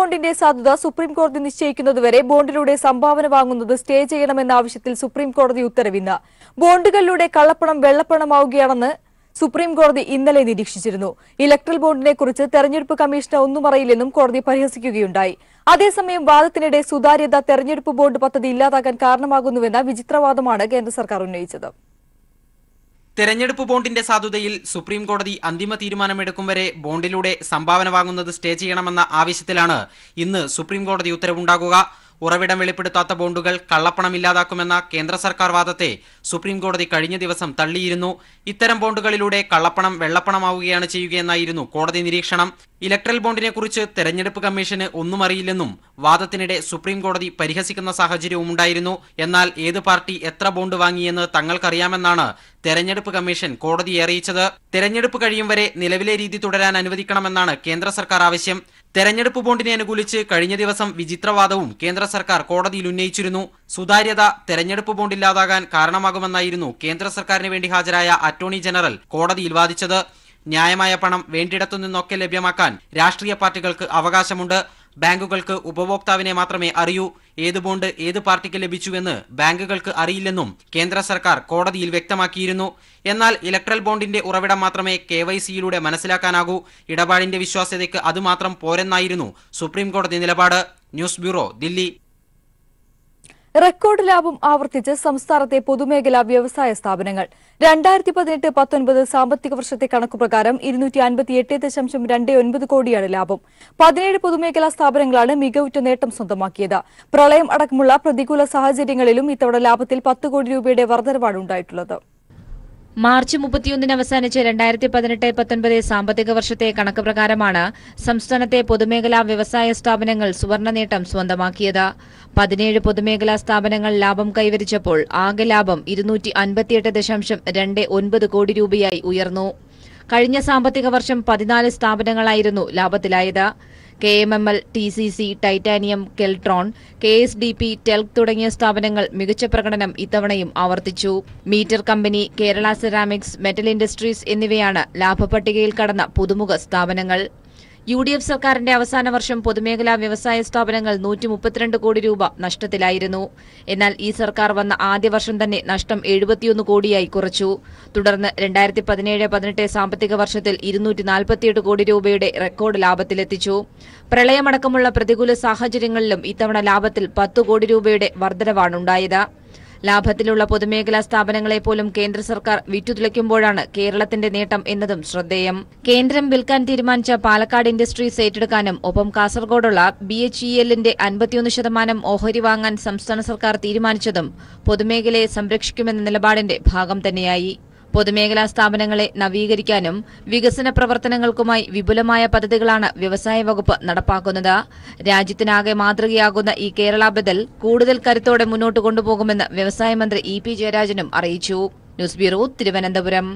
ബോണ്ടിന്റെ സാധുത സുപ്രീംകോടതി നിശ്ചയിക്കുന്നതുവരെ ബോണ്ടിലൂടെ സംഭാവന വാങ്ങുന്നത് സ്റ്റേ ചെയ്യണമെന്ന ആവശ്യത്തിൽ സുപ്രീംകോടതി ഉത്തരവിന്ന്. ബോണ്ടുകളിലൂടെ കള്ളപ്പണം വെള്ളപ്പണമാവുകയാണെന്ന് സുപ്രീംകോടതി ഇന്നലെ നിരീക്ഷിച്ചിരുന്നു. ഇലക്ട്രൽ ബോണ്ടിനെക്കുറിച്ച് തെരഞ്ഞെടുപ്പ് കമ്മീഷന് ഒന്നും അറിയില്ലെന്നും കോടതി പരിഹസിക്കുകയുണ്ടായി. അതേസമയം വാദത്തിനിടെ സുതാര്യത തെരഞ്ഞെടുപ്പ് ബോണ്ട് പദ്ധതി ഇല്ലാതാക്കാൻ കാരണമാകുന്നുവെന്ന വിചിത്രവാദമാണ് കേന്ദ്ര സർക്കാർ ഉന്നയിച്ചത്. തെരഞ്ഞെടുപ്പ് ബോണ്ടിന്റെ സാധുതയിൽ സുപ്രീംകോടതി അന്തിമ തീരുമാനമെടുക്കും വരെ ബോണ്ടിലൂടെ സംഭാവന വാങ്ങുന്നത് സ്റ്റേ ചെയ്യണമെന്ന ആവശ്യത്തിലാണ് ഇന്ന് സുപ്രീംകോടതി ഉത്തരവുണ്ടാകുക. ഉറവിടം വെളിപ്പെടുത്താത്ത ബോണ്ടുകൾ കള്ളപ്പണം ഇല്ലാതാക്കുമെന്ന കേന്ദ്ര സർക്കാർ വാദത്തെ സുപ്രീംകോടതി കഴിഞ്ഞ ദിവസം തള്ളിയിരുന്നു. ഇത്തരം ബോണ്ടുകളിലൂടെ കള്ളപ്പണം വെള്ളപ്പണമാവുകയാണ് ചെയ്യുകയെന്നായിരുന്നു കോടതി നിരീക്ഷണം. ഇലക്ട്രൽ ബോണ്ടിനെക്കുറിച്ച് തെരഞ്ഞെടുപ്പ് കമ്മീഷന് ഒന്നും അറിയില്ലെന്നും വാദത്തിനിടെ സുപ്രീംകോടതി പരിഹസിക്കുന്ന സാഹചര്യവും ഉണ്ടായിരുന്നു. എന്നാൽ ഏത് പാർട്ടി എത്ര ബോണ്ട് വാങ്ങിയെന്ന് തങ്ങൾക്കറിയാമെന്നാണ് തെരഞ്ഞെടുപ്പ് കമ്മീഷൻ കോടതിയെ അറിയിച്ചത്. തെരഞ്ഞെടുപ്പ് കഴിയും വരെ നിലവിലെ രീതി തുടരാൻ അനുവദിക്കണമെന്നാണ് കേന്ദ്ര സർക്കാർ ആവശ്യം. തെരഞ്ഞെടുപ്പ് ബോണ്ടിനെ അനുകൂലിച്ച് കഴിഞ്ഞ ദിവസം വിചിത്രവാദവും കേന്ദ്ര സർക്കാർ കോടതിയിൽ ഉന്നയിച്ചിരുന്നു. സുതാര്യത തെരഞ്ഞെടുപ്പ് ബോണ്ടില്ലാതാകാൻ കാരണമാകുമെന്നായിരുന്നു കേന്ദ്ര സർക്കാരിന് വേണ്ടി ഹാജരായ അറ്റോർണി ജനറൽ കോടതിയിൽ വാദിച്ചത്. ന്യായമായ പണം വേണ്ടിയിടത്തു നിന്നൊക്കെ ലഭ്യമാക്കാൻ രാഷ്ട്രീയ പാർട്ടികൾക്ക് അവകാശമുണ്ട്. ബാങ്കുകൾക്ക് ഉപഭോക്താവിനെ മാത്രമേ അറിയൂ. ഏത് ബോണ്ട് ഏത് പാർട്ടിക്ക് ലഭിച്ചുവെന്ന് ബാങ്കുകൾക്ക് അറിയില്ലെന്നും കേന്ദ്ര സർക്കാർ കോടതിയിൽ വ്യക്തമാക്കിയിരുന്നു. എന്നാൽ ഇലക്ട്രൽ ബോണ്ടിന്റെ ഉറവിടം മാത്രമേ KYCയിലൂടെ മനസ്സിലാക്കാനാകൂ. ഇടപാടിന്റെ വിശ്വാസ്യതയ്ക്ക് അതുമാത്രം പോരെന്നായിരുന്നു സുപ്രീംകോടതി നിലപാട്. News bureau, Delhi. റെക്കോർഡ് ലാഭം ആവർത്തിച്ച് സംസ്ഥാനത്തെ പൊതുമേഖലാ വ്യവസായ സ്ഥാപനങ്ങൾ. 2018-19 സാമ്പത്തിക വർഷത്തെ കണക്കുപ്രകാരം 258.29 കോടിയാണ് ലാഭം. 17 പൊതുമേഖലാ സ്ഥാപനങ്ങളാണ് മികവുറ്റ നേട്ടം സ്വന്തമാക്കിയത്. പ്രളയം അടക്കമുള്ള പ്രതികൂല സാഹചര്യങ്ങളിലും ഇത്തവണ ലാഭത്തിൽ 10 കോടി രൂപയുടെ വർധനവാണ് ഉണ്ടായിട്ടുള്ളത്. മാർച്ച് 31 അവസാനിച്ച് 2018-19 സാമ്പത്തിക വർഷത്തെ കണക്ക് പ്രകാരമാണ് സംസ്ഥാനത്തെ പൊതുമേഖലാ വ്യവസായ സ്ഥാപനങ്ങൾ സുവർണ നേട്ടം സ്വന്തമാക്കിയത്. 17 പൊതുമേഖലാ സ്ഥാപനങ്ങൾ ലാഭം കൈവരിച്ചപ്പോൾ ആകെ ലാഭം 258.29 കോടി രൂപയായി ഉയർന്നു. കഴിഞ്ഞ സാമ്പത്തിക വർഷം 14 സ്ഥാപനങ്ങളായിരുന്നു ലാഭത്തിലായത്. KMML, TCC, titanium, Keltron, KSDP, TELK തുടങ്ങിയ സ്ഥാപനങ്ങൾ മികച്ച പ്രകടനം ഇത്തവണയും ആവർത്തിച്ചു. Meter company, Kerala ceramics, metal industries എന്നിവയാണ് ലാഭപട്ടികയിൽ കടന്ന പുതുമുഖ സ്ഥാപനങ്ങൾ. UDF സർക്കാരിന്റെ അവസാന വർഷം പൊതുമേഖലാ വ്യവസായ സ്ഥാപനങ്ങൾ 132 കോടി രൂപ നഷ്ടത്തിലായിരുന്നു. എന്നാൽ ഈ സർക്കാർ വന്ന ആദ്യ വർഷം തന്നെ നഷ്ടം 71 കോടിയായി കുറച്ചു. തുടർന്ന് 2017-18 സാമ്പത്തിക വർഷത്തിൽ 248 കോടി രൂപയുടെ റെക്കോർഡ് ലാഭത്തിലെത്തിച്ചു. പ്രളയമടക്കമുള്ള പ്രതികൂല സാഹചര്യങ്ങളിലും ഇത്തവണ ലാഭത്തിൽ 10 കോടി രൂപയുടെ വർധനവാണുണ്ടായത്. ലാഭത്തിലുള്ള പൊതുമേഖലാ സ്ഥാപനങ്ങളെ പോലും കേന്ദ്ര സർക്കാർ വിറ്റുതുലയ്ക്കുമ്പോഴാണ് കേരളത്തിന്റെ നേട്ടം എന്നതും ശ്രദ്ധേയം. കേന്ദ്രം വിൽക്കാൻ തീരുമാനിച്ച പാലക്കാട് ഇൻഡസ്ട്രീസ് ഏറ്റെടുക്കാനും ഒപ്പം കാസർഗോഡുള്ള BHELന്റെ 51% ഓഹരി വാങ്ങാൻ സംസ്ഥാന സർക്കാർ തീരുമാനിച്ചതും പൊതുമേഖലയെ സംരക്ഷിക്കുമെന്ന നിലപാടിന്റെ ഭാഗം തന്നെയായി. പൊതുമേഖലാ സ്ഥാപനങ്ങളെ നവീകരിക്കാനും വികസന പ്രവർത്തനങ്ങൾക്കുമായി വിപുലമായ പദ്ധതികളാണ് വ്യവസായ വകുപ്പ് നടപ്പാക്കുന്നത്. രാജ്യത്തിനാകെ മാതൃകയാകുന്ന ഈ കേരള ബദൽ കൂടുതൽ കരുത്തോടെ മുന്നോട്ട് കൊണ്ടുപോകുമെന്ന് വ്യവസായ മന്ത്രി EP ജയരാജനും അറിയിച്ചു. News bureau, Thiruvananthapuram.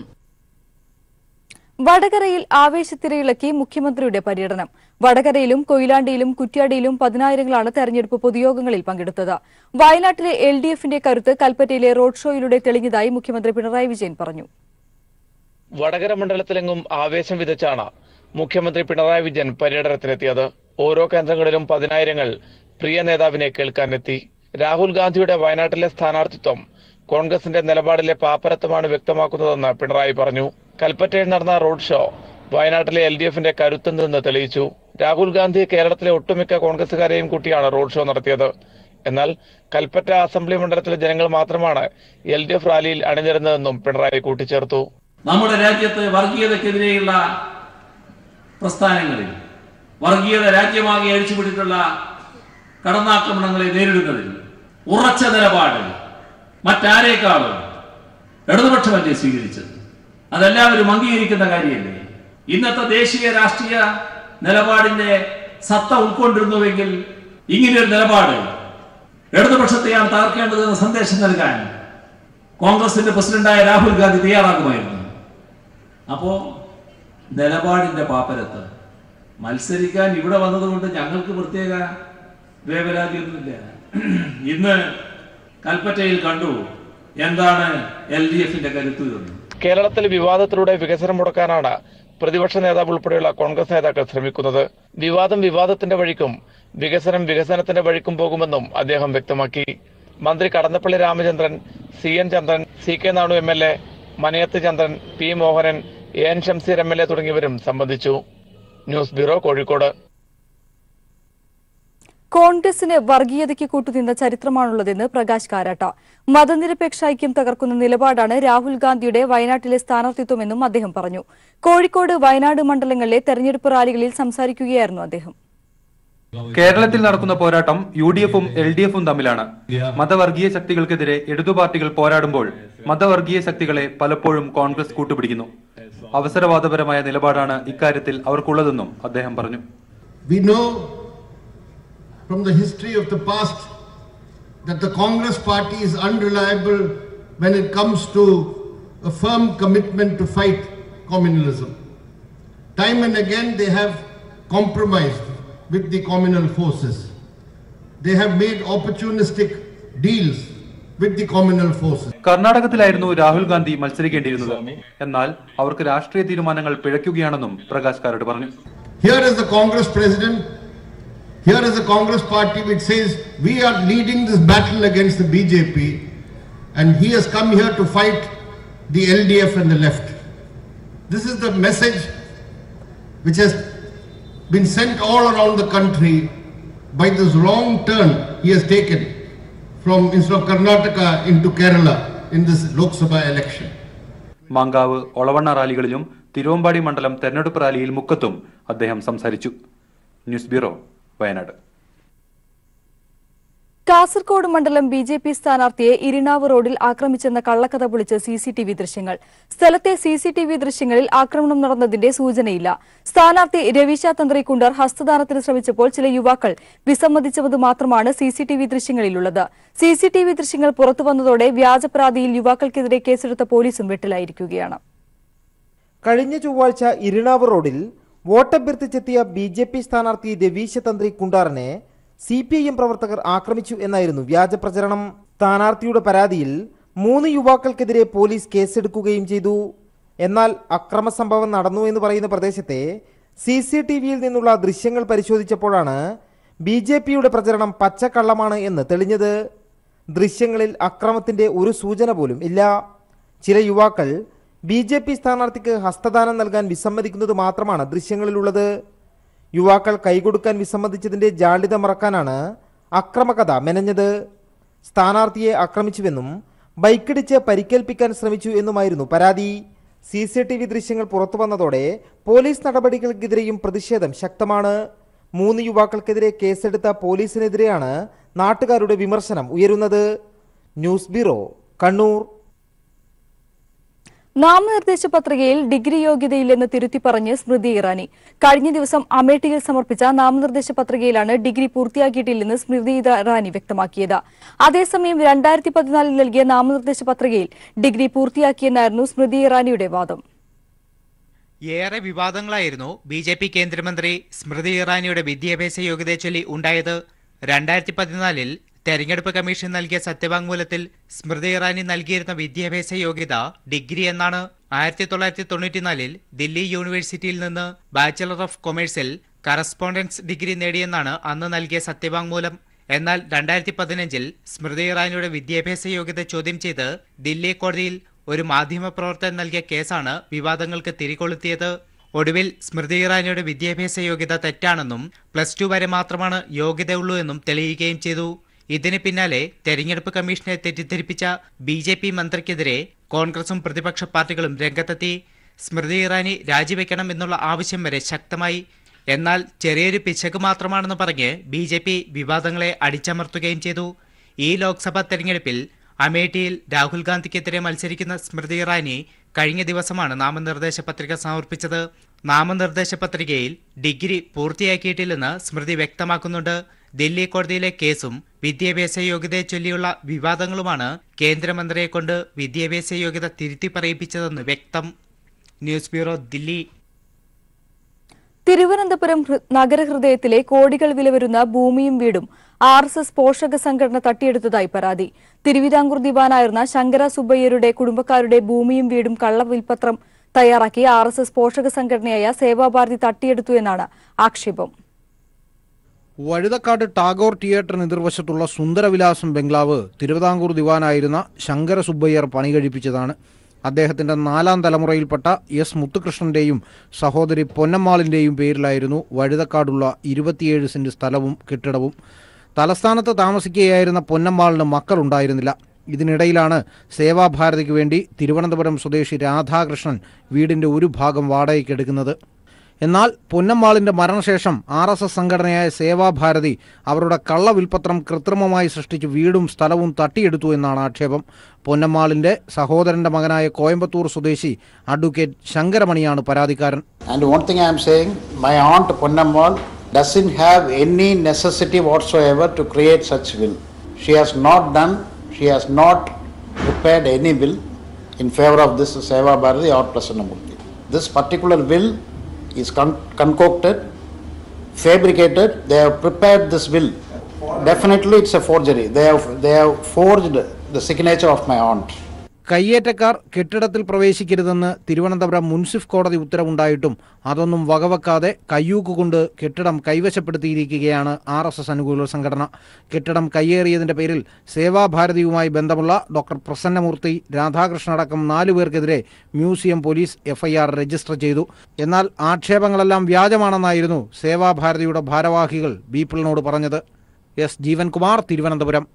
വടകരയിൽ ആവേശത്തിരയിളക്കി മുഖ്യമന്ത്രിയുടെ പര്യടനം. വടകരയിലും കൊയിലാണ്ടിയിലും കുറ്റ്യാടിയിലും 10,000ങ്ങളാണ് തെരഞ്ഞെടുപ്പ് പൊതുയോഗങ്ങളിൽ പങ്കെടുത്തത്. വയനാട്ടിലെ LDFന്റെ കരുത്ത് കൽപ്പറ്റയിലെ റോഡ് ഷോയിലൂടെ തെളിഞ്ഞതായി മുഖ്യമന്ത്രി പിണറായി വിജയൻ പറഞ്ഞു. വടകര മണ്ഡലത്തിലെങ്ങും ആവേശം വിതച്ചാണ് മുഖ്യമന്ത്രി പിണറായി വിജയൻ പര്യടനത്തിനെത്തിയത്. ഓരോ കേന്ദ്രങ്ങളിലും 10,000ങ്ങൾ പ്രിയ നേതാവിനെ കേൾക്കാനെത്തി. രാഹുൽ ഗാന്ധിയുടെ വയനാട്ടിലെ സ്ഥാനാർത്ഥിത്വം കോൺഗ്രസിന്റെ നിലപാടിലെ പാപ്പരത്വമാണ് വ്യക്തമാക്കുന്നതെന്ന് പിണറായി പറഞ്ഞു. കൽപ്പറ്റയിൽ നടന്ന റോഡ് ഷോ വയനാട്ടിലെ LDFന്റെ കരുത്തെന്തെന്ന് തെളിയിച്ചു. രാഹുൽ ഗാന്ധി കേരളത്തിലെ ഒട്ടുമിക്ക കോൺഗ്രസുകാരെയും കൂട്ടിയാണ് റോഡ് ഷോ നടത്തിയത്. എന്നാൽ കൽപ്പറ്റ അസംബ്ലി മണ്ഡലത്തിലെ ജനങ്ങൾ മാത്രമാണ് LDF റാലിയിൽ അണിനിരുന്നതെന്നും പിണറായി കൂട്ടിച്ചേർത്തു. നമ്മുടെ രാജ്യത്ത് വർഗീയതക്കെതിരെയുള്ള പ്രസ്ഥാനങ്ങളിൽ വർഗീയത രാജ്യമാകെ അഴിച്ചുപിടിച്ചുള്ള കടന്നാക്രമണങ്ങളെ നേരിടുന്നതിൽ ഉറച്ച നിലപാട് മറ്റാരേക്കാളും ഇടതുപക്ഷമല്ലേ സ്വീകരിച്ചത്. അതെല്ലാവരും അംഗീകരിക്കുന്ന കാര്യമല്ലേ. ഇന്നത്തെ ദേശീയ രാഷ്ട്രീയ നിലപാടിന്റെ സത്ത ഉൾക്കൊണ്ടിരുന്നുവെങ്കിൽ ഇങ്ങനെയൊരു നിലപാട് ഇടതുപക്ഷത്തെയാണ് തകർക്കേണ്ടതെന്ന് സന്ദേശം നൽകാൻ കോൺഗ്രസിന്റെ പ്രസിഡന്റായ രാഹുൽ ഗാന്ധി തയ്യാറാകുമായിരുന്നു. അപ്പോ നിലപാടിന്റെ പാപ്പരത്ത് മത്സരിക്കാൻ ഇവിടെ വന്നതുകൊണ്ട് ഞങ്ങൾക്ക് പ്രത്യേക വേവലാതിയൊന്നുമില്ല. ഇന്ന് കൽപ്പറ്റയിൽ കണ്ടു എന്താണ് LDFന്റെ കരുത്ത്. കേരളത്തിൽ വിവാദത്തിലൂടെ വികസനം മുടക്കാനാണ് പ്രതിപക്ഷ നേതാവ് ഉൾപ്പെടെയുള്ള കോൺഗ്രസ് നേതാക്കൾ ശ്രമിക്കുന്നത്. വിവാദം വിവാദത്തിന്റെ വഴിക്കും വികസനം വികസനത്തിന്റെ വഴിക്കും പോകുമെന്നും അദ്ദേഹം വ്യക്തമാക്കി. മന്ത്രി Kadannappally Ramachandran, CN Chandran, CK Nanu MLA, Manayath Chandran, P Mohanan, AN Shamseer MLA തുടങ്ങിയവരും സംബന്ധിച്ചു. News bureau, Kozhikode. കോൺഗ്രസിന് വർഗീയതയ്ക്ക് കൂട്ടുനിന്ന ചരിത്രമാണുള്ളതെന്ന് പ്രകാശ് കാരാട്ട. മതനിരപേക്ഷ ഐക്യം തകർക്കുന്ന നിലപാടാണ് രാഹുൽ ഗാന്ധിയുടെ വയനാട്ടിലെ സ്ഥാനാർത്ഥിത്വമെന്നും അദ്ദേഹം പറഞ്ഞു. കോഴിക്കോട്, വയനാട് മണ്ഡലങ്ങളിലെ തെരഞ്ഞെടുപ്പ് റാലികളിൽ സംസാരിക്കുകയായിരുന്നു അദ്ദേഹം. കേരളത്തിൽ നടക്കുന്ന പോരാട്ടം UDF-ഉം LDF-ഉം തമ്മിലാണ്. മതവർഗീയ ശക്തികൾക്കെതിരെ ഇടതു പാർട്ടികൾ പോരാടുമ്പോൾ മതവർഗീയ ശക്തികളെ പലപ്പോഴും കോൺഗ്രസ് കൂട്ടുപിടിക്കുന്നു. അവസരവാദപരമായ നിലപാടാണ് ഇക്കാര്യത്തിൽ അവർക്കുള്ളതെന്നും അദ്ദേഹം പറഞ്ഞു. From the history of the past that the Congress party is unreliable when it comes to a firm commitment to fight communalism. Time and again they have compromised with the communal forces. They have made opportunistic deals with the communal forces. കർണാടകത്തിലായിരുന്നു Rahul Gandhi മത്സരിക്കേണ്ടിയിരുന്നത്. എന്നാൽ അവർക്ക് രാഷ്ട്രീയ തീരുമാനങ്ങൾ പിഴയ്ക്കുകയാണെന്നും പ്രകാശ് കാരാട്ട് പറഞ്ഞു. Here is the Congress president. Here is the Congress party which says we are leading this battle against the BJP, and he has come here to fight the LDF and the left. This is the message which has been sent all around the country by this wrong turn he has taken from instead of Karnataka into Kerala in this Lok Sabha election. Mankavu, Olavanna റാലികളിലും Thiruvambady മണ്ഡലം തെരഞ്ഞെടുപ്പ് റാലിയിൽ മുക്കത്തും അദ്ദേഹം സംസാരിച്ചു. News bureau, Wayanad. Kasaragod മണ്ഡലം BJP സ്ഥാനാർത്ഥിയെ ഇരിണാവ് റോഡിൽ ആക്രമിച്ചെന്ന കള്ളക്കഥ പൊളിച്ച് CCTV ദൃശ്യങ്ങൾ. സ്ഥലത്തെ CCTV ദൃശ്യങ്ങളിൽ ആക്രമണം നടന്നതിന്റെ സൂചനയില്ല. സ്ഥാനാർത്ഥി രവീശ തന്ത്രിക്കുണ്ടർ ഹസ്തദാനത്തിന് ശ്രമിച്ചപ്പോൾ ചില യുവാക്കൾ വിസമ്മതിച്ചത് മാത്രമാണ് CCTV ദൃശ്യങ്ങളിലുള്ളത്. CCTV ദൃശ്യങ്ങൾ പുറത്തുവന്നതോടെ വ്യാജപരാതിയിൽ യുവാക്കൾക്കെതിരെ കേസെടുത്ത പോലീസും വെട്ടിലായിരിക്കുകയാണ്. കഴിഞ്ഞ ചൊവ്വാഴ്ച ഇരിണാവ് റോഡിൽ വോട്ടഭ്യർത്ഥിച്ചെത്തിയ BJP സ്ഥാനാർത്ഥി രവീശ തന്ത്രി കുണ്ടാറിനെ CPIM പ്രവർത്തകർ ആക്രമിച്ചു എന്നായിരുന്നു വ്യാജ പ്രചരണം. സ്ഥാനാർത്ഥിയുടെ പരാതിയിൽ 3 യുവാക്കൾക്കെതിരെ പോലീസ് കേസെടുക്കുകയും ചെയ്തു. എന്നാൽ അക്രമ സംഭവം നടന്നു എന്ന് പറയുന്ന പ്രദേശത്തെ CCTVയിൽ നിന്നുള്ള ദൃശ്യങ്ങൾ പരിശോധിച്ചപ്പോഴാണ് BJPയുടെ പ്രചരണം പച്ചക്കള്ളമാണ് എന്ന് തെളിഞ്ഞത്. ദൃശ്യങ്ങളിൽ അക്രമത്തിന്റെ ഒരു സൂചന പോലും ഇല്ല. ചില യുവാക്കൾ BJP സ്ഥാനാർത്ഥിക്ക് ഹസ്തദാനം നൽകാൻ വിസമ്മതിക്കുന്നത് മാത്രമാണ് ദൃശ്യങ്ങളിലുള്ളത്. യുവാക്കൾ കൈകൊടുക്കാൻ വിസമ്മതിച്ചതിന്റെ ജാള്യത മറക്കാനാണ് അക്രമകഥ മെനഞ്ഞത്. സ്ഥാനാർത്ഥിയെ ആക്രമിച്ചുവെന്നും ബൈക്കിടിച്ച് പരിക്കേൽപ്പിക്കാൻ ശ്രമിച്ചു എന്നുമായിരുന്നു പരാതി. CCTV ദൃശ്യങ്ങൾ പുറത്തു വന്നതോടെ പോലീസ് നടപടികൾക്കെതിരെയും പ്രതിഷേധം ശക്തമാണ്. 3 യുവാക്കൾക്കെതിരെ കേസെടുത്ത പോലീസിനെതിരെയാണ് നാട്ടുകാരുടെ വിമർശനം ഉയരുന്നത്. News bureau, Kannur. നാമനിർദ്ദേശ പത്രികയിൽ ഡിഗ്രി യോഗ്യതയില്ലെന്ന് തിരുത്തി പറഞ്ഞ് സ്മൃതി ഇറാനി. കഴിഞ്ഞ ദിവസം അമേഠിയിൽ സമർപ്പിച്ച നാമനിർദ്ദേശ പത്രികയിലാണ് ഡിഗ്രി പൂർത്തിയാക്കിയിട്ടില്ലെന്ന് സ്മൃതി ഇറാനി വ്യക്തമാക്കിയത്. അതേസമയം 2014 നൽകിയ നാമനിർദ്ദേശ പത്രികയിൽ ഡിഗ്രി പൂർത്തിയാക്കിയെന്നായിരുന്നു സ്മൃതി ഇറാനിയുടെ വാദം. ഏറെ വിവാദങ്ങളായിരുന്നു BJP കേന്ദ്രമന്ത്രി സ്മൃതി ഇറാനിയുടെ വിദ്യാഭ്യാസ യോഗ്യതയെ ചൊല്ലി ഉണ്ടായത്. 2014 തെരഞ്ഞെടുപ്പ് കമ്മീഷൻ നൽകിയ സത്യവാങ്മൂലത്തിൽ സ്മൃതി ഇറാനി നൽകിയിരുന്ന വിദ്യാഭ്യാസ യോഗ്യത ഡിഗ്രി എന്നാണ്. 1994 ദില്ലി യൂണിവേഴ്സിറ്റിയിൽ നിന്ന് ബാച്ചലർ ഓഫ് കൊമേഴ്സിൽ കറസ്പോണ്ടൻസ് ഡിഗ്രി നേടിയെന്നാണ് അന്ന് നൽകിയ സത്യവാങ്മൂലം. എന്നാൽ 2015 സ്മൃതി ഇറാനിയുടെ വിദ്യാഭ്യാസ യോഗ്യത ചോദ്യം ചെയ്ത് ദില്ലി കോടതിയിൽ ഒരു മാധ്യമപ്രവർത്തകൻ നൽകിയ കേസാണ് വിവാദങ്ങൾക്ക് തിരികൊളുത്തിയത്. ഒടുവിൽ സ്മൃതി ഇറാനിയുടെ വിദ്യാഭ്യാസ യോഗ്യത തെറ്റാണെന്നും +2 വരെ മാത്രമാണ് യോഗ്യതയുള്ളൂ എന്നും തെളിയിക്കുകയും ചെയ്തു. ഇതിന് പിന്നാലെ തെരഞ്ഞെടുപ്പ് കമ്മീഷനെ തെറ്റിദ്ധരിപ്പിച്ച BJP മന്ത്രിക്കെതിരെ കോൺഗ്രസും പ്രതിപക്ഷ പാർട്ടികളും രംഗത്തെത്തി. സ്മൃതി ഇറാനി രാജിവെക്കണം എന്നുള്ള ആവശ്യം വരെ ശക്തമായി. എന്നാൽ ചെറിയൊരു പിശക് മാത്രമാണെന്ന് പറഞ്ഞ് BJP വിവാദങ്ങളെ അടിച്ചമർത്തുകയും ചെയ്തു. ഈ ലോക്സഭാ തെരഞ്ഞെടുപ്പിൽ അമേഠിയിൽ രാഹുൽ ഗാന്ധിക്കെതിരെ മത്സരിക്കുന്ന സ്മൃതി ഇറാനി കഴിഞ്ഞ ദിവസമാണ് നാമനിർദ്ദേശ പത്രിക സമർപ്പിച്ചത്. നാമനിർദ്ദേശ പത്രികയിൽ ഡിഗ്രി പൂർത്തിയാക്കിയിട്ടില്ലെന്ന് സ്മൃതി വ്യക്തമാക്കുന്നുണ്ട്. ദില്ലി കോടതിയിലെ കേസും വിദ്യാഭ്യാസ യോഗ്യതയെ ചൊല്ലിയുള്ള വിവാദങ്ങളുമാണ് കേന്ദ്രമന്ത്രിയെ കൊണ്ട് വിദ്യാഭ്യാസ യോഗ്യത തിരുത്തി പറയിപ്പിച്ചതെന്ന് വ്യക്തം. News bureau, Delhi. തിരുവനന്തപുരം നഗരഹൃദയത്തിലെ കോടികൾ വില വരുന്ന ഭൂമിയും വീടും RSS പോഷക സംഘടന തട്ടിയെടുത്തതായി പരാതി. തിരുവിതാംകൂർ ദിവാനായിരുന്ന ശങ്കര സുബ്ബയ്യരുടെ കുടുംബക്കാരുടെ ഭൂമിയും വീടും കള്ളവിൽപത്രം തയ്യാറാക്കി RSS പോഷക സംഘടനയായ സേവാഭാരതി തട്ടിയെടുത്തു എന്നാണ് ആക്ഷേപം. വഴുതക്കാട് ടാഗോർ തിയേറ്ററിന് എതിർവശത്തുള്ള സുന്ദരവിലാസം ബംഗ്ലാവ് തിരുവിതാംകൂർ ദിവാനായിരുന്ന ശങ്കര സുബ്ബയ്യർ പണി കഴിപ്പിച്ചതാണ്. അദ്ദേഹത്തിന്റെ 4ാം തലമുറയിൽപ്പെട്ട എസ് മുത്തുകൃഷ്ണന്റെയും സഹോദരി പൊന്നമ്മാളിന്റെയും പേരിലായിരുന്നു വഴുതക്കാടുള്ള 27 സെന്റ് സ്ഥലവും കെട്ടിടവും. തലസ്ഥാനത്ത് താമസിക്കുകയായിരുന്ന പൊന്നമ്മാളിന് മക്കളുണ്ടായിരുന്നില്ല. ഇതിനിടയിലാണ് സേവാഭാരതിക്ക് വേണ്ടി തിരുവനന്തപുരം സ്വദേശി രാധാകൃഷ്ണൻ വീടിന്റെ ഒരു ഭാഗം വാടകയ്ക്കെടുക്കുന്നത്. എന്നാൽ പൊന്നമ്മാളിന്റെ മരണശേഷം RSS സംഘടനയായ സേവാഭാരതി അവരുടെ കള്ളവിൽപത്രം കൃത്രിമമായി സൃഷ്ടിച്ച് വീടും സ്ഥലവും തട്ടിയെടുത്തു എന്നാണ് ആക്ഷേപം. പൊന്നമ്മാളിന്റെ സഹോദരന്റെ മകനായ കോയമ്പത്തൂർ സ്വദേശി അഡ്വക്കേറ്റ് ശങ്കരമണിയാണ് പരാതിക്കാരൻ. And one thing I am saying, my aunt Ponnammal doesn't have any necessity whatsoever to create such will. She has not prepared any will in favor of this Seva Bharati or Prasannamurthy. This particular will is concocted, fabricated. They have prepared this will. Definitely it's a forgery. They have forged the signature of my aunt. കയ്യേറ്റക്കാർ കെട്ടിടത്തിൽ പ്രവേശിക്കരുതെന്ന് തിരുവനന്തപുരം മുൻസിഫ് കോടതി ഉത്തരവുണ്ടായിട്ടും അതൊന്നും വകവെക്കാതെ കയ്യൂക്കുകൊണ്ട് കെട്ടിടം കൈവശപ്പെടുത്തിയിരിക്കുകയാണ് RSS അനുകൂല സംഘടന. കെട്ടിടം കയ്യേറിയതിന്റെ പേരിൽ സേവാഭാരതിയുമായി ബന്ധമുള്ള ഡോക്ടർ പ്രസന്നമൂർത്തി, രാധാകൃഷ്ണൻ അടക്കം 4 പേർക്കെതിരെ മ്യൂസിയം പോലീസ് FIR രജിസ്റ്റർ ചെയ്തു. എന്നാൽ ആക്ഷേപങ്ങളെല്ലാം വ്യാജമാണെന്നായിരുന്നു സേവാഭാരതിയുടെ ഭാരവാഹികൾ ബീപ്പിളിനോട് പറഞ്ഞത്. S. ജീവൻകുമാർ, തിരുവനന്തപുരം.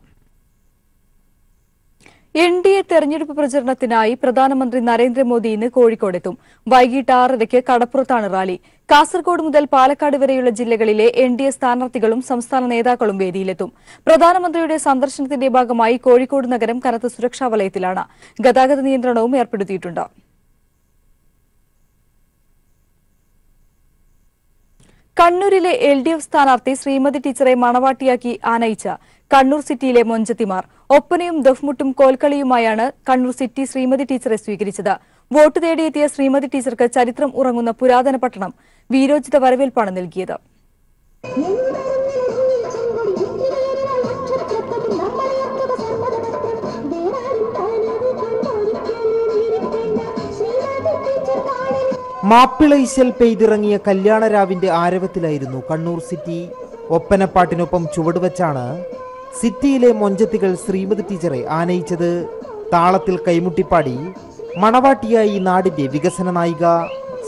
NDA തെരഞ്ഞെടുപ്പ് പ്രചരണത്തിനായി പ്രധാനമന്ത്രി നരേന്ദ്രമോദി ഇന്ന് കോഴിക്കോടെത്തും. വൈകിട്ട് 6:30 കടപ്പുറത്താണ് റാലി. കാസർഗോഡ് മുതൽ പാലക്കാട് വരെയുള്ള ജില്ലകളിലെ NDA സ്ഥാനാർത്ഥികളും സംസ്ഥാന നേതാക്കളും വേദിയിലെത്തും. പ്രധാനമന്ത്രിയുടെ സന്ദർശനത്തിന്റെ ഭാഗമായി കോഴിക്കോട് നഗരം കനത്ത സുരക്ഷാ വലയത്തിലാണ്. ഗതാഗത നിയന്ത്രണവും ഏർപ്പെടുത്തിയിട്ടുണ്ട്. കണ്ണൂരിലെ LDF സ്ഥാനാർത്ഥി ശ്രീമതി ടീച്ചറെ മണവാട്ടിയാക്കി ആനയിച്ച കണ്ണൂർ സിറ്റിയിലെ മൊഞ്ചത്തിമാർ ഒപ്പനയും ദഫ്മുട്ടും കോൽക്കളിയുമായാണ് കണ്ണൂർ സിറ്റി ശ്രീമതി ടീച്ചറെ സ്വീകരിച്ചത്. വോട്ട് തേടിയെത്തിയ ശ്രീമതി ടീച്ചർക്ക് ചരിത്രം ഉറങ്ങുന്ന പുരാതന പട്ടണം വീരോചിത വരവേൽപ്പാണ് നൽകിയത്. മാപ്പിളൈശൽ പെയ്തിറങ്ങിയ കല്യാണരാവിന്റെ ആരവത്തിലായിരുന്നു കണ്ണൂർ സിറ്റി. ഒപ്പനപ്പാട്ടിനൊപ്പം ചുവടുവച്ചാണ് സിറ്റിയിലെ മൊഞ്ചത്തികൾ ശ്രീമതി ടീച്ചറെ ആനയിച്ചത്. താളത്തിൽ കൈമുട്ടിപ്പാടി മണവാട്ടിയായി നാടിന്റെ വികസന നായിക.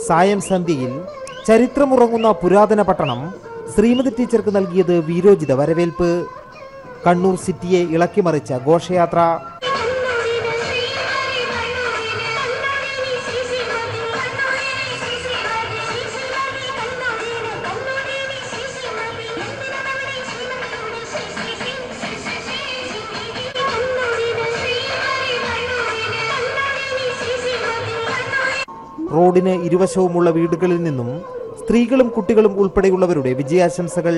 സായം സന്ധ്യയിൽ ചരിത്രമുറങ്ങുന്ന പുരാതന പട്ടണം ശ്രീമതി ടീച്ചർക്ക് നൽകിയത് വീരോചിത വരവേൽപ്പ്. കണ്ണൂർ സിറ്റിയെ ഇളക്കിമറിച്ച ഘോഷയാത്ര. റോഡിന് ഇരുവശവുമുള്ള വീടുകളിൽ നിന്നും സ്ത്രീകളും കുട്ടികളും ഉൾപ്പെടെയുള്ളവരുടെ വിജയാശംസകൾ.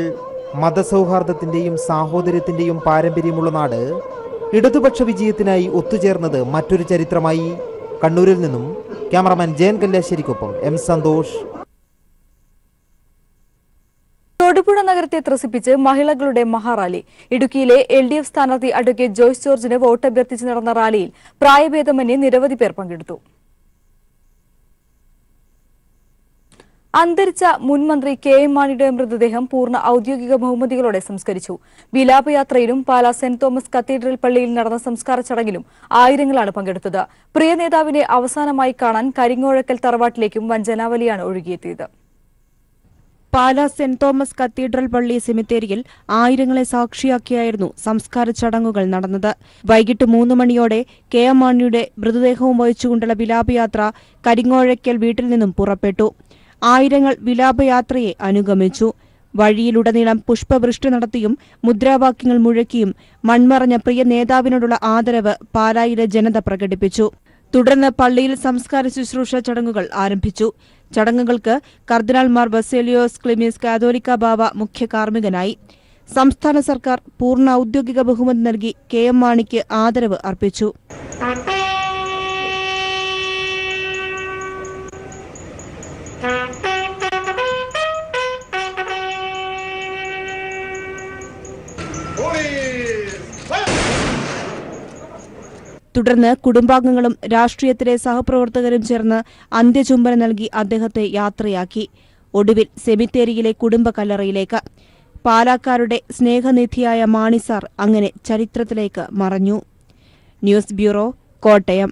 മതസൗഹാർദ്ദത്തിന്റെയും സാഹോദര്യത്തിന്റെയും പാരമ്പര്യമുള്ള നാട് ഇടതുപക്ഷ വിജയത്തിനായി ഒത്തുചേർന്നത് മറ്റൊരു ചരിത്രമായി. കണ്ണൂരിൽ നിന്നും ക്യാമറമാൻ ജയൻ കല്യാശ്ശേരിക്കൊപ്പം M. സന്തോഷ്. തൊടുപുഴ നഗരത്തെ ത്രസിപ്പിച്ച് മഹിളകളുടെ മഹാറാലി. ഇടുക്കിയിലെ LDF സ്ഥാനാർത്ഥി അഡ്വക്കേറ്റ് ജോയ്സ് ജോർജിന് വോട്ട് അഭ്യർത്ഥിച്ച് നടന്ന റാലിയിൽ പ്രായഭേദമന്യേ നിരവധി പേർ പങ്കെടുത്തു. അന്തരിച്ച മുൻ മന്ത്രി KM മാണിയുടെ മൃതദേഹം പൂർണ്ണ ഔദ്യോഗിക ബഹുമതികളോടെ സംസ്കരിച്ചു. വിലാപയാത്രയിലും പാലാ സെന്റ് തോമസ് കത്തീഡ്രൽ പള്ളിയിൽ നടന്ന സംസ്കാര ചടങ്ങിലും ആയിരങ്ങളാണ് പങ്കെടുത്തത്. പ്രിയ നേതാവിനെ അവസാനമായി കാണാൻ കരിങ്ങോഴക്കൽ തറവാട്ടിലേക്കും വൻ ജനാവലിയാണ് ഒഴുകിയെത്തിയത്. പാലാ സെന്റ് തോമസ് കത്തീഡ്രൽ പള്ളി സെമിത്തേരിയിൽ ആയിരങ്ങളെ സാക്ഷിയാക്കിയായിരുന്നു സംസ്കാര ചടങ്ങുകൾ നടന്നത്. വൈകിട്ട് 3 മണിയോടെ KM മാണിയുടെ മൃതദേഹവും വഹിച്ചുകൊണ്ടുള്ള വിലാപയാത്ര കരിങ്ങോഴക്കൽ വീട്ടിൽ നിന്നും പുറപ്പെട്ടു. ആയിരങ്ങൾ വിലാപയാത്രയെ അനുഗമിച്ചു. വഴിയിലുടനീളം പുഷ്പവൃഷ്ടി നടത്തിയും മുദ്രാവാക്യങ്ങൾ മുഴക്കിയും മൺമറഞ്ഞ പ്രിയ നേതാവിനോടുള്ള ആദരവ് പാലായിലെ ജനത പ്രകടിപ്പിച്ചു. തുടർന്ന് പള്ളിയിൽ സംസ്കാര ശുശ്രൂഷ ചടങ്ങുകൾ ആരംഭിച്ചു. ചടങ്ങുകൾക്ക് കർദിനാൾ മാർ ബസേലിയോസ് ക്ലിമീസ് കാതോലിക്ക ബാവ മുഖ്യ കാർമ്മികനായി. സംസ്ഥാന സർക്കാർ പൂർണ്ണ ഔദ്യോഗിക ബഹുമതി നൽകി KM മാണിക്ക് ആദരവ് അർപ്പിച്ചു. തുടർന്ന് കുടുംബാംഗങ്ങളും രാഷ്ട്രീയത്തിലെ സഹപ്രവർത്തകരും ചേർന്ന് അന്ത്യചുംബനം നൽകി അദ്ദേഹത്തെ യാത്രയാക്കി. ഒടുവിൽ സെമിത്തേരിയിലെ കുടുംബ കല്ലറയിലേക്ക്. പാലാക്കാരുടെ സ്നേഹനിധിയായ മാണിസാർ അങ്ങനെ ചരിത്രത്തിലേക്ക് മറഞ്ഞു. News bureau, Kottayam.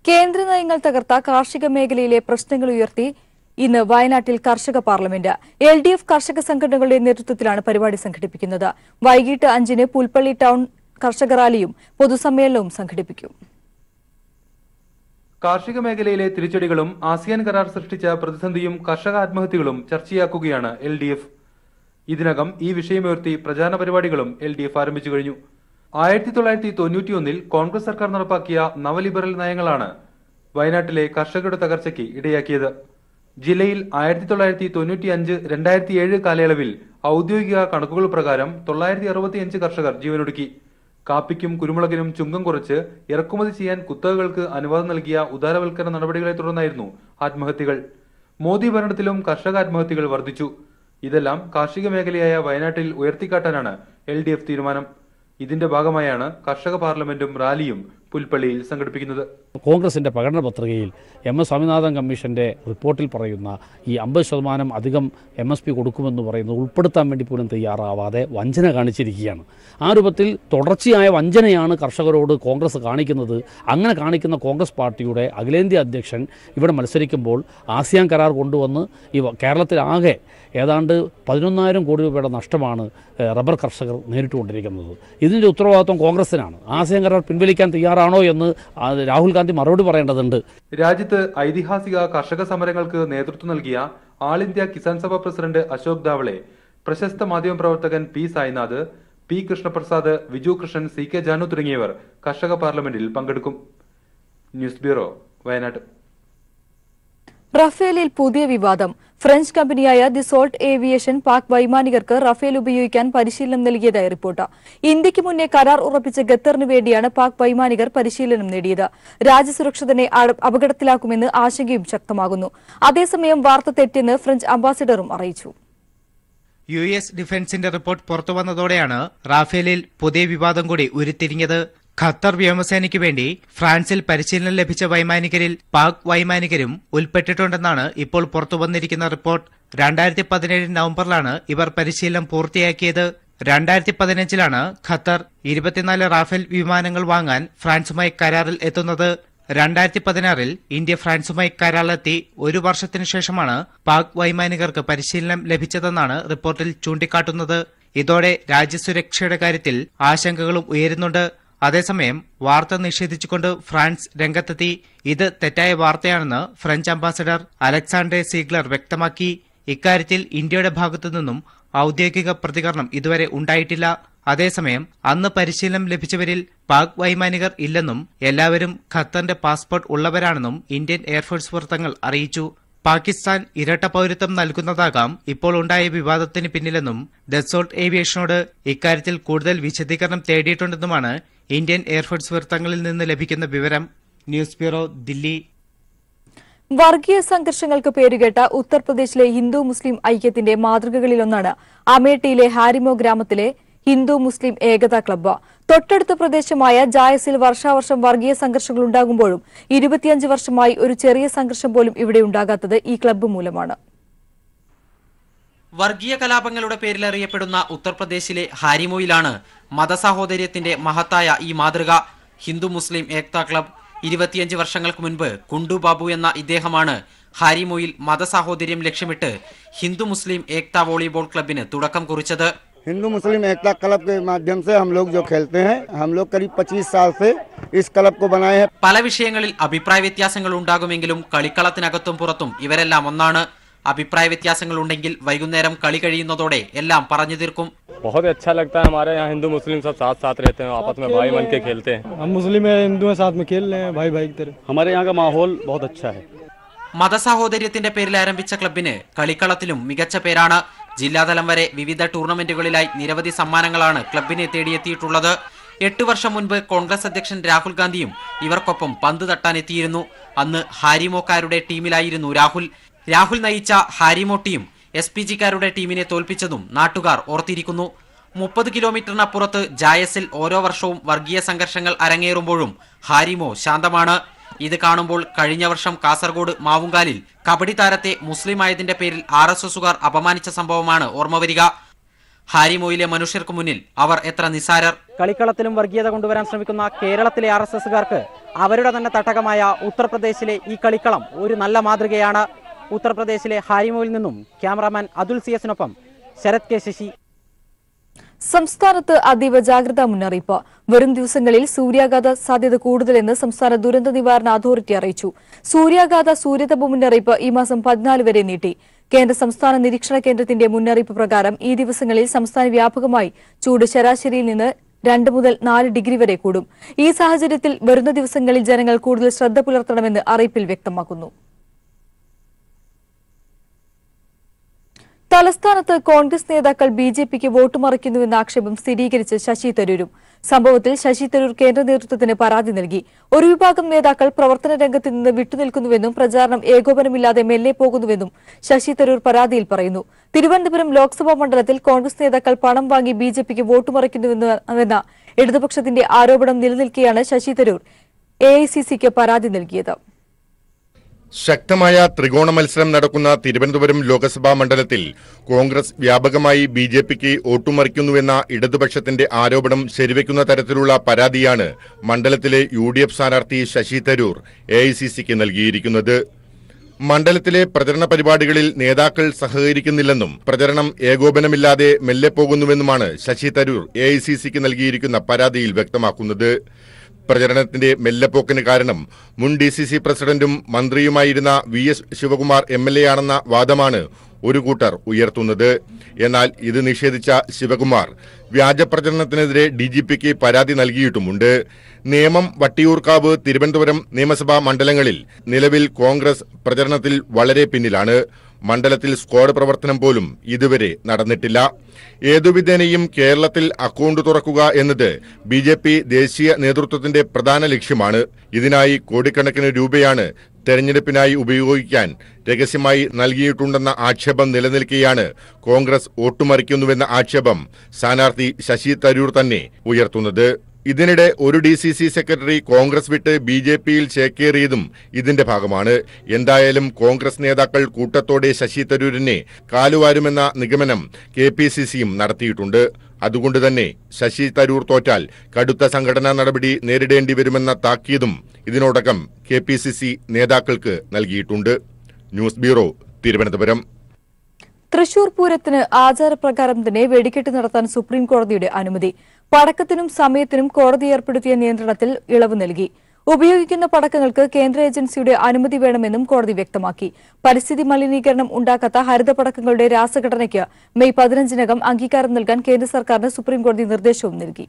കേന്ദ്ര നയങ്ങൾ തകർത്ത കാർഷിക മേഖലയിലെ പ്രശ്നങ്ങൾ ഉയർത്തി ഇന്ന് വയനാട്ടിൽ കർഷക പാർലമെന്റ്. LDF കർഷക സംഘടനകളുടെ നേതൃത്വത്തിലാണ് പരിപാടി സംഘടിപ്പിക്കുന്നത്. വൈകിട്ട് 5-ന് പുൽപ്പള്ളി ടൗൺ കർഷക റാലിയും പൊതുസമ്മേളനവും സംഘടിപ്പിക്കും. കാർഷിക മേഖലയിലെ തിരിച്ചടികളും ആസിയാൻ കരാർ സൃഷ്ടിച്ച പ്രതിസന്ധിയും കർഷക ആത്മഹത്യകളും ചർച്ചയാക്കുകയാണ് LDF. ഇതിനകം ഈ വിഷയമുയർത്തി പ്രചാരണ പരിപാടികളും LDF ആരംഭിച്ചു കഴിഞ്ഞു. 1991-ൽ കോൺഗ്രസ് സർക്കാർ നടപ്പാക്കിയ നവലിബറൽ നയങ്ങളാണ് വയനാട്ടിലെ കർഷകരുടെ തകർച്ചയ്ക്ക് ഇടയാക്കിയത്. ജില്ലയിൽ 1995-2007 കാലയളവിൽ ഔദ്യോഗിക കണക്കുകൾ പ്രകാരം 965 കർഷകർ ജീവനൊടുക്കി. കാപ്പിക്കും കുരുമുളകിനും ചുങ്കം കുറച്ച് ഇറക്കുമതി ചെയ്യാൻ കുത്തകകൾക്ക് അനുവാദം നൽകിയ ഉദാരവൽക്കരണ നടപടികളെ തുടർന്നായിരുന്നു ആത്മഹത്യകൾ. മോദി ഭരണത്തിലും കർഷക ആത്മഹത്യകൾ വർദ്ധിച്ചു. ഇതെല്ലാം കാർഷിക മേഖലയായ വയനാട്ടിൽ ഉയർത്തിക്കാട്ടാനാണ് LDF തീരുമാനം. ഇതിന്റെ ഭാഗമായാണ് കർഷക പാർലമെന്റും റാലിയും പുൽപ്പള്ളിയിൽ സംഘടിപ്പിക്കുന്നത്. കോൺഗ്രസിന്റെ പ്രകടന പത്രികയിൽ MS സ്വാമിനാഥൻ കമ്മീഷന്റെ റിപ്പോർട്ടിൽ പറയുന്ന ഈ 50% അധികം MSP കൊടുക്കുമെന്ന് പറയുന്നത് ഉൾപ്പെടുത്താൻ വേണ്ടി പോലും തയ്യാറാവാതെ വഞ്ചന കാണിച്ചിരിക്കുകയാണ്. ആ രൂപത്തിൽ തുടർച്ചയായ വഞ്ചനയാണ് കർഷകരോട് കോൺഗ്രസ് കാണിക്കുന്നത്. അങ്ങനെ കാണിക്കുന്ന കോൺഗ്രസ് പാർട്ടിയുടെ അഖിലേന്ത്യാ അധ്യക്ഷൻ ഇവിടെ മത്സരിക്കുമ്പോൾ ആസിയാൻ കരാർ കൊണ്ടുവന്ന് ഈ കേരളത്തിലാകെ ഏതാണ്ട് 11,000 കോടി രൂപയുടെ നഷ്ടമാണ് റബ്ബർ കർഷകർ നേരിട്ടുകൊണ്ടിരിക്കുന്നത്. ഇതിൻ്റെ ഉത്തരവാദിത്വം കോൺഗ്രസിനാണ്. ആസിയാൻ കരാർ പിൻവലിക്കാൻ തയ്യാറാണോ എന്ന് രാഹുൽ ഗാന്ധി മറുപടി പറയേണ്ടതുണ്ട്. രാജ്യത്ത് ഐതിഹാസിക കർഷക സമരങ്ങൾക്ക് നേതൃത്വം നൽകിയ ആൾ ഇന്ത്യ കിസാൻ സഭ പ്രസിഡന്റ് അശോക് ദാവളെ, പ്രശസ്ത മാധ്യമപ്രവർത്തകൻ P. Sainath, P. Krishnaprasad, Viju Krishnan, CK Janu തുടങ്ങിയവർ കർഷക പാർലമെന്റിൽ പങ്കെടുക്കും. News bureau, Wayanad. റഫേലിൽ പുതിയ വിവാദം. ഫ്രഞ്ച് കമ്പനിയായ ദി സോൾട്ട് ഏവിയേഷൻ പാക് വൈമാനികർക്ക് റഫേൽ ഉപയോഗിക്കാൻ പരിശീലനം നൽകിയതായി റിപ്പോർട്ട്. ഇന്ത്യക്ക് മുന്നേ കരാർ ഉറപ്പിച്ച ഖത്തറിന് വേണ്ടിയാണ് പാക് വൈമാനികർ പരിശീലനം നേടിയത്. രാജ്യസുരക്ഷ തന്നെ അപകടത്തിലാക്കുമെന്ന് ആശങ്കയും ശക്തമാകുന്നു. അതേസമയം വാർത്ത തെറ്റെന്ന് ഫ്രഞ്ച് അംബാസിഡറും അറിയിച്ചു. US ഡിഫൻസിന്റെ റിപ്പോർട്ട് പുറത്തുവന്നതോടെയാണ് റാഫേലിൽ പുതിയ വിവാദം കൂടി ഉരുത്തിരിഞ്ഞത്. ഖത്തർ വ്യോമസേനയ്ക്ക് വേണ്ടി ഫ്രാൻസിൽ പരിശീലനം ലഭിച്ച വൈമാനികരിൽ പാക് വൈമാനികരും ഉൾപ്പെട്ടിട്ടുണ്ടെന്നാണ് ഇപ്പോൾ പുറത്തുവന്നിരിക്കുന്ന റിപ്പോർട്ട്. 2017 നവംബറിലാണ് ഇവർ പരിശീലനം പൂർത്തിയാക്കിയത്. 2015-ലാണ് ഖത്തർ 24 റാഫേൽ വിമാനങ്ങൾ വാങ്ങാൻ ഫ്രാൻസുമായി കരാറിൽ എത്തുന്നത്. 2016-ൽ ഇന്ത്യ ഫ്രാൻസുമായി കരാറിലെത്തി 1 വർഷത്തിനു ശേഷമാണ് പാക് വൈമാനികർക്ക് പരിശീലനം ലഭിച്ചതെന്നാണ് റിപ്പോർട്ടിൽ ചൂണ്ടിക്കാട്ടുന്നത്. ഇതോടെ രാജ്യസുരക്ഷയുടെ കാര്യത്തിൽ ആശങ്കകളും ഉയരുന്നുണ്ട്. അതേസമയം വാർത്ത നിഷേധിച്ചുകൊണ്ട് ഫ്രാൻസ് രംഗത്തെത്തി. ഇത് തെറ്റായ വാർത്തയാണെന്ന് ഫ്രഞ്ച് അംബാസഡർ അലക്സാണ്ടർ സീഗ്ലർ വ്യക്തമാക്കി. ഇക്കാര്യത്തിൽ ഇന്ത്യയുടെ ഭാഗത്തുനിന്നും ഔദ്യോഗിക പ്രതികരണം ഇതുവരെ ഉണ്ടായിട്ടില്ല. അതേസമയം അന്ന് പരിശീലനം ലഭിച്ചവരിൽ പാക് വൈമാനികർ ഇല്ലെന്നും എല്ലാവരും ഖത്തറിന്റെ പാസ്പോർട്ട് ഉള്ളവരാണെന്നും ഇന്ത്യൻ എയർഫോഴ്സ് വൃത്തങ്ങൾ അറിയിച്ചു. പാകിസ്ഥാൻ ഇരട്ട പൌരത്വം നൽകുന്നതാകാം ഇപ്പോൾ ഉണ്ടായ വിവാദത്തിന് പിന്നിലെന്നും ദസോൾട്ട് ഏവിയേഷനോട് ഇക്കാര്യത്തിൽ കൂടുതൽ വിശദീകരണം തേടിയിട്ടുണ്ടെന്നുമാണ് ഇന്ത്യൻ എയർഫോഴ്സ് വൃത്തങ്ങളിൽ നിന്ന് ലഭിക്കുന്ന വിവരം. News bureau, Delhi. വർഗീയ സംഘർഷങ്ങൾക്ക് പേരുകേട്ട ഉത്തർപ്രദേശിലെ ഹിന്ദു മുസ്ലിം ഐക്യത്തിന്റെ മാതൃകകളിലൊന്നാണ് അമേഠിയിലെ ഹാരിമോ ഗ്രാമത്തിലെ ഹിന്ദു മുസ്ലിം ഏകതാ ക്ലബ്ബ്. തൊട്ടടുത്ത പ്രദേശമായ ജായസിൽ വർഷാവർഷം വർഗീയ സംഘർഷങ്ങൾ ഉണ്ടാകുമ്പോഴും 25 വർഷമായി ഒരു ചെറിയ സംഘർഷം പോലും ഇവിടെ ഉണ്ടാകാത്തത് ഈ ക്ലബ്ബ് മൂലമാണ്. വർഗീയ കലാപങ്ങളുടെ പേരിൽ അറിയപ്പെടുന്ന ഉത്തർപ്രദേശിലെ ഹാരിമോയിലാണ് മതസാഹോദര്യത്തിന്റെ മഹത്തായ ഈ മാതൃക. ഹിന്ദു മുസ്ലിം ഏക്താ ക്ലബ് 25 വർഷങ്ങൾക്ക് മുൻപ് കുണ്ടു ബാബു എന്ന ഇദ്ദേഹമാണ് ഹാരിമോയിൽ മതസാഹോദര്യം ലക്ഷ്യമിട്ട് ഹിന്ദു മുസ്ലിം ഏക്താ വോളിബോൾ ക്ലബിന് തുടക്കം കുറിച്ചത്. हिंदू मुस्लिम एकता क्लब के माध्यम से हम लोग जो खेलते हैं, हम लोग करीब 25 साल से इस क्लब को बनाए हैं. പല വിഷയങ്ങളിൽ അഭിപ്രായ വ്യത്യാസങ്ങൾ ഉണ്ടാകുമെങ്കിലും കളിക്കളത്തിനകത്തും പുറത്തും ഇവരെല്ലാം ഒന്നാണ്. അഭിപ്രായ വ്യത്യാസങ്ങൾ ഉണ്ടെങ്കിൽ വൈകുന്നേരം കളി കഴിയുന്നതോടെ എല്ലാം പറഞ്ഞു തീർക്കും. बहुत अच्छा लगता है. हमारे यहाँ हिंदू मुस्लिम सब साथ साथ रहते हैं, आपस में भाई बन के खेलते हैं. हम मुस्लिम है, हिंदू है, साथ में खेल रहे हैं भाई भाई की तरह. हमारे यहाँ का माहौल बहुत अच्छा है. മതസാഹോദര്യത്തിന്റെ പേരിൽ ആരംഭിച്ച ക്ലബിന് കളിക്കളത്തിലും മികച്ച പേരാണ്. ജില്ലാതലം വരെ വിവിധ ടൂർണമെന്റുകളിലായി നിരവധി സമ്മാനങ്ങളാണ് ക്ലബിനെ തേടിയെത്തിയിട്ടുള്ളത്. 8 വർഷം മുൻപ് കോൺഗ്രസ് അധ്യക്ഷൻ രാഹുൽ ഗാന്ധിയും ഇവർക്കൊപ്പം പന്ത് തട്ടാനെത്തിയിരുന്നു. അന്ന് ഹാരിമോക്കാരുടെ ടീമിലായിരുന്നു രാഹുൽ നയിച്ച ഹാരിമോ ടീം SPGക്കാരുടെ ടീമിനെ തോൽപ്പിച്ചതും നാട്ടുകാർ ഓർത്തിരിക്കുന്നു. 30 കിലോമീറ്ററിനപ്പുറത്ത് ജായസിൽ ഓരോ വർഷവും വർഗീയ സംഘർഷങ്ങൾ അരങ്ങേറുമ്പോഴും ഹാരിമോ ശാന്തമാണ്. ഇത് കാണുമ്പോൾ കഴിഞ്ഞ വർഷം കാസർഗോഡ് മാവുങ്കാലിൽ കബഡി താരത്തെ മുസ്ലിം ആയതിന്റെ പേരിൽ RSSുകാർ അപമാനിച്ച സംഭവമാണ് ഓർമ്മ വരിക. ഹാരിമോയിലെ മനുഷ്യർക്ക് മുന്നിൽ അവർ എത്ര നിസാരർ. കളിക്കളത്തിലും വർഗീയത കൊണ്ടുവരാൻ ശ്രമിക്കുന്ന കേരളത്തിലെ RSSുകാർക്ക് അവരുടെ തന്നെ തട്ടകമായ ഉത്തർപ്രദേശിലെ ഈ കളിക്കളം ഒരു നല്ല മാതൃകയാണ്. ഉത്തർപ്രദേശിലെ ഹാരിമോയിൽ നിന്നും ക്യാമറാമാൻ അതുൽ CS-നൊപ്പം ശരത് കെ ശശി. സംസ്ഥാനത്ത് അതീവ ജാഗ്രതാ മുന്നറിയിപ്പ്. വരും ദിവസങ്ങളിൽ സൂര്യാഘാത സാധ്യത കൂടുതലെന്ന് സംസ്ഥാന ദുരന്ത നിവാരണ അതോറിറ്റി അറിയിച്ചു. സൂര്യാഘാത സൂര്യതാപ മുന്നറിയിപ്പ് ഈ മാസം 14 വരെ നീട്ടി. കേന്ദ്ര സംസ്ഥാന നിരീക്ഷണ കേന്ദ്രത്തിന്റെ മുന്നറിയിപ്പ് പ്രകാരം ഈ ദിവസങ്ങളിൽ സംസ്ഥാന വ്യാപകമായി ചൂട് ശരാശരിയിൽ നിന്ന് 2 മുതൽ 4 ഡിഗ്രി വരെ കൂടും. ഈ സാഹചര്യത്തിൽ വരുന്ന ദിവസങ്ങളിൽ ജനങ്ങൾ കൂടുതൽ ശ്രദ്ധ പുലർത്തണമെന്ന് അറിയിപ്പിൽ വ്യക്തമാക്കുന്നു. തലസ്ഥാനത്ത് കോൺഗ്രസ് നേതാക്കൾ BJPക്ക് വോട്ട് മറിക്കുന്നുവെന്ന ആക്ഷേപം സ്ഥിരീകരിച്ച് ശശി തരൂരും. സംഭവത്തിൽ ശശി തരൂർ കേന്ദ്ര നേതൃത്വത്തിന് പരാതി നൽകി. ഒരു വിഭാഗം നേതാക്കൾ പ്രവർത്തന രംഗത്ത് നിന്ന് വിട്ടുനിൽക്കുന്നുവെന്നും പ്രചാരണം ഏകോപനമില്ലാതെ മെല്ലെ പോകുന്നുവെന്നും ശശി തരൂർ പരാതിയിൽ പറയുന്നു. തിരുവനന്തപുരം ലോക്സഭാ മണ്ഡലത്തിൽ കോൺഗ്രസ് നേതാക്കൾ പണം വാങ്ങി BJPക്ക് വോട്ട് മറിക്കുന്നുവെന്ന ഇടതുപക്ഷത്തിന്റെ ആരോപണം നിലനിൽക്കെയാണ് ശശി തരൂർ AICCക്ക് പരാതി നൽകിയത്. ശക്തമായ ത്രികോണ മത്സരം നടക്കുന്ന തിരുവനന്തപുരം ലോക്സഭാ മണ്ഡലത്തിൽ കോൺഗ്രസ് വ്യാപകമായി BJPക്ക് വോട്ടുമറിക്കുന്നുവെന്ന ഇടതുപക്ഷത്തിന്റെ ആരോപണം ശരിവെക്കുന്ന തരത്തിലുള്ള പരാതിയാണ് മണ്ഡലത്തിലെ UDF സ്ഥാനാർത്ഥി ശശി തരൂർ AICCക്ക് നൽകിയിരിക്കുന്നത്. മണ്ഡലത്തിലെ പ്രചരണ പരിപാടികളിൽ നേതാക്കൾ സഹകരിക്കുന്നില്ലെന്നും പ്രചരണം ഏകോപനമില്ലാതെ മെല്ലെ പോകുന്നുവെന്നുമാണ് ശശി തരൂർ AICCക്ക് നൽകിയിരിക്കുന്ന പരാതിയിൽ വ്യക്തമാക്കുന്നത്. പ്രചരണത്തിന്റെ മെല്ലെപ്പോക്കിന് കാരണം മുൻ DCC പ്രസിഡന്റും മന്ത്രിയുമായിരുന്ന VS ശിവകുമാർ MLA ആണെന്ന വാദമാണ് ഒരു കൂട്ടർ ഉയർത്തുന്നത്. എന്നാൽ ഇത് നിഷേധിച്ച ശിവകുമാർ വ്യാജ പ്രചരണത്തിനെതിരെ DGPക്ക് പരാതി നൽകിയിട്ടുമുണ്ട്. നേമം, വട്ടിയൂർക്കാവ്, തിരുവനന്തപുരം നിയമസഭാ മണ്ഡലങ്ങളിൽ നിലവിൽ കോൺഗ്രസ് പ്രചരണത്തിൽ വളരെ പിന്നിലാണ്. മണ്ഡലത്തിൽ സ്ക്വാഡ് പ്രവർത്തനം പോലും ഇതുവരെ നടന്നിട്ടില്ല. ഏതുവിധേനയും കേരളത്തിൽ അക്കൗണ്ട് തുറക്കുക എന്നത് BJP ദേശീയ നേതൃത്വത്തിന്റെ പ്രധാന ലക്ഷ്യമാണ്. ഇതിനായി കോടിക്കണക്കിന് രൂപയാണ് തെരഞ്ഞെടുപ്പിനായി ഉപയോഗിക്കാൻ രഹസ്യമായി നൽകിയിട്ടുണ്ടെന്ന ആക്ഷേപം നിലനിൽക്കെയാണ് കോൺഗ്രസ് വോട്ടുമറിക്കുന്നുവെന്ന ആക്ഷേപം സ്ഥാനാർത്ഥി ശശി തരൂർ തന്നെ ഉയർത്തുന്നത്. ഇതിനിടെ ഒരു DCC സെക്രട്ടറി കോൺഗ്രസ് വിട്ട് BJPയിൽ ചേക്കേറിയതും ഇതിന്റെ ഭാഗമാണ്. എന്തായാലും കോൺഗ്രസ് നേതാക്കൾ കൂട്ടത്തോടെ ശശി തരൂരിനെ കാലുവാരുമെന്ന നിഗമനം KPCCയും നടത്തിയിട്ടുണ്ട്. അതുകൊണ്ട് തന്നെ ശശി തരൂർ തോറ്റാൽ കടുത്ത സംഘടനാ നടപടി നേരിടേണ്ടി വരുമെന്ന താക്കീതും ഇതിനോടകം KPCC നേതാക്കൾക്ക് നൽകിയിട്ടുണ്ട്. News bureau, Thiruvananthapuram. തൃശൂർ പൂരത്തിന് ആചാരപ്രകാരം തന്നെ വെടിക്കെട്ട് നടത്താൻ സുപ്രീം കോടതിയുടെ അനുമതി. പടക്കത്തിനും സമയത്തിനും കോടതി ഏർപ്പെടുത്തിയ നിയന്ത്രണത്തിൽ ഇളവ് നൽകി. ഉപയോഗിക്കുന്ന പടക്കങ്ങൾക്ക് കേന്ദ്ര ഏജൻസിയുടെ അനുമതി വേണമെന്നും കോടതി വ്യക്തമാക്കി. പരിസ്ഥിതി മലിനീകരണം ഉണ്ടാക്കാത്ത ഹരിത പടക്കങ്ങളുടെ രാസഘടനയ്ക്ക് മെയ് 15-നകം അംഗീകാരം നൽകാൻ കേന്ദ്ര സർക്കാരിന് സുപ്രീംകോടതി നിർദ്ദേശവും നൽകി.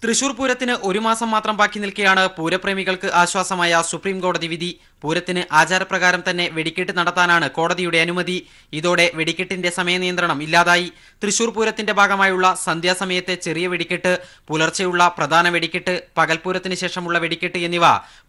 തൃശൂർ പൂരത്തിന് 1 മാസം മാത്രം ബാക്കി നിൽക്കെയാണ് പൂരപ്രേമികൾക്ക് ആശ്വാസമായ സുപ്രീം കോടതി വിധി. പൂരത്തിന് ആചാരപ്രകാരം തന്നെ വെടിക്കെട്ട് നടത്താനാണ് കോടതിയുടെ അനുമതി. ഇതോടെ വെടിക്കെട്ടിന്റെ സമയ നിയന്ത്രണം ഇല്ലാതായി. തൃശൂർ പൂരത്തിന്റെ ഭാഗമായുള്ള സന്ധ്യാസമയത്തെ ചെറിയ വെടിക്കെട്ട്, പുലർച്ചെയുള്ള പ്രധാന വെടിക്കെട്ട്, പകൽപൂരത്തിന് ശേഷമുള്ള വെടിക്കെട്ട് എന്നിവ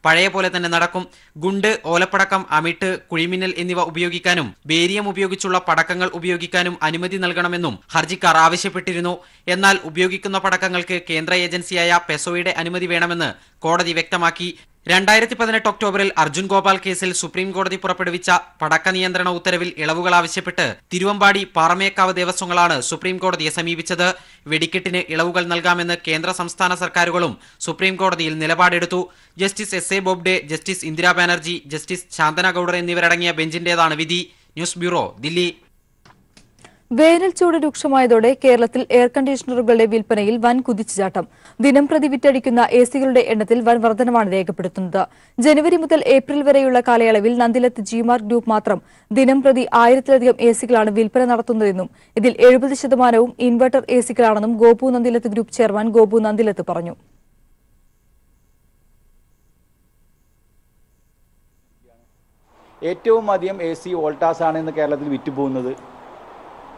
പഴയ പോലെ തന്നെ നടക്കും. ഗുണ്ട്, ഓലപ്പടക്കം, അമിട്ട്, കുഴിമിന്നൽ എന്നിവ ഉപയോഗിക്കാനും ബേരിയം ഉപയോഗിച്ചുള്ള പടക്കങ്ങൾ ഉപയോഗിക്കാനും അനുമതി നൽകണമെന്നും ഹർജിക്കാർ ആവശ്യപ്പെട്ടിരുന്നു. എന്നാൽ ഉപയോഗിക്കുന്ന പടക്കങ്ങൾക്ക് കേന്ദ്ര ഏജൻസിയായ പെസോയുടെ അനുമതി വേണമെന്ന് കോടതി വ്യക്തമാക്കി. 2018 ഒക്ടോബറിൽ അർജുൻ ഗോപാൽ കേസിൽ സുപ്രീം കോടതി പുറപ്പെടുവിച്ച പടക്ക നിയന്ത്രണ ഉത്തരവിൽ ഇളവുകൾ ആവശ്യപ്പെട്ട് തിരുവമ്പാടി, പാറമേക്കാവ് ദേവസ്വങ്ങളാണ് സുപ്രീം കോടതിയെ സമീപിച്ചത്. വെടിക്കെട്ടിന് ഇളവുകൾ നൽകാമെന്ന് കേന്ദ്ര സംസ്ഥാന സർക്കാരുകളും സുപ്രീം കോടതിയിൽ നിലപാടെടുത്തു. Justice SA Bobde, justice Indira Banerjee, justice Shantana Goudar എന്നിവരടങ്ങിയ ബെഞ്ചിന്റേതാണ് വിധി. News bureau, Delhi. വേനൽ ചൂട് രൂക്ഷമായതോടെ കേരളത്തിൽ എയർ കണ്ടീഷണറുകളുടെ വിൽപ്പനയിൽ വൻ കുതിച്ചുചാട്ടം. ദിനംപ്രതി വിറ്റഴിക്കുന്ന AC-കളുടെ എണ്ണത്തിൽ വൻ വർധനമാണ് രേഖപ്പെടുത്തുന്നത്. ജനുവരി മുതൽ ഏപ്രിൽ വരെയുള്ള കാലയളവിൽ നന്ദിലത്ത് ജിമാർട്ട് ഗ്രൂപ്പ് മാത്രം ദിനംപ്രതി 1000-ലധികം AC-കളാണ് വിൽപ്പന നടത്തുന്നതെന്നും ഇതിൽ 70% ഇൻവെർട്ടർ AC-കളാണെന്നും ഗോപു നന്ദിലത്ത് ഗ്രൂപ്പ് ചെയർമാൻ ഗോപു നന്ദിലത്ത് പറഞ്ഞു. ഏറ്റവും അധികം AC വോൾട്ടാസ് ആണ് ഇന്ന് കേരളത്തിൽ വിറ്റുപോകുന്നത്.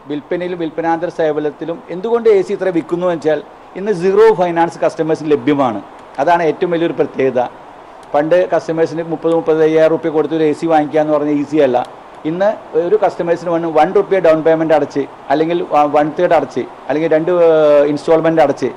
വിൽപ്പനയിലും വിൽപ്പനാന്തര സേവനത്തിലും എന്തുകൊണ്ട് AC ഇത്ര വിൽക്കുന്നു വെച്ചാൽ ഇന്ന് 0 ഫൈനാൻസ് കസ്റ്റമേഴ്സിന് ലഭ്യമാണ്. അതാണ് ഏറ്റവും വലിയൊരു പ്രത്യേകത. പണ്ട് കസ്റ്റമേഴ്സിന് 30-35,000 രൂപ കൊടുത്തൊരു AC വാങ്ങിക്കുക എന്ന് പറഞ്ഞാൽ ഈസി അല്ല. ഇന്ന് ഒരു കസ്റ്റമേഴ്സിന് വന്ന് ₹1 ഡൗൺ പേയ്മെൻറ്റ് അടച്ച് അല്ലെങ്കിൽ 1/3 അടച്ച് അല്ലെങ്കിൽ 2 ഇൻസ്റ്റാൾമെൻറ്റ് അടച്ച്